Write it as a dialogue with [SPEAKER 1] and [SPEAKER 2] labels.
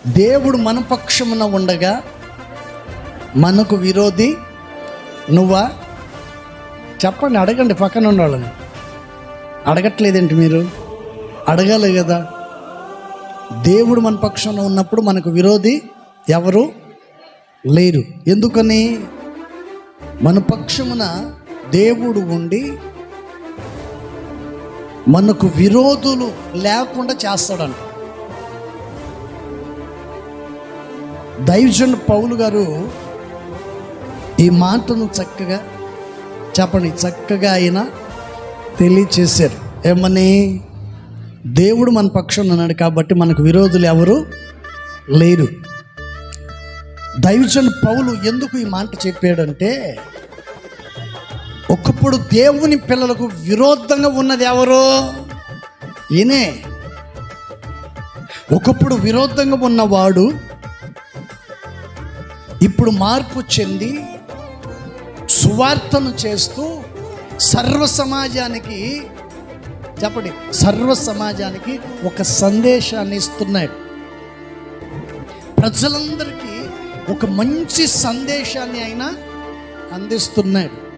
[SPEAKER 1] దేవుడు మన పక్షమున ఉండగా మనకు విరోధి నువ్వా? చెప్పండి, అడగండి. పక్కన ఉన్న వాళ్ళని అడగట్లేదేంటి మీరు? అడగాలి కదా. దేవుడు మన పక్షంలో ఉన్నప్పుడు మనకు విరోధి ఎవరు లేరు. ఎందుకని? మన పక్షమున దేవుడు ఉండి మనకు విరోధులు లేకుండా చేస్తాడంట. దైవజనుడు పౌలు గారు ఈ మాటను చక్కగా చెప్పండి, చక్కగా ఆయన తెలియచేశారు. ఏమని? దేవుడు మన పక్షంలో ఉన్నాడు కాబట్టి మనకు విరోధులు ఎవరు లేరు. దైవజనుడు పౌలు ఎందుకు ఈ మాట చెప్పాడంటే, ఒకప్పుడు దేవుని పిల్లలకు విరోధంగా ఉన్నది ఎవరు? ఈయనే. ఒకప్పుడు విరోధంగా ఉన్నవాడు ఇప్పుడు మార్పు చెంది సువార్తను చేస్తూ సర్వ సమాజానికి, చెప్పండి, సర్వ సమాజానికి ఒక సందేశాన్ని ఇస్తున్నాడు. ప్రజలందరికీ ఒక మంచి సందేశాన్ని ఆయన అందిస్తున్నాడు.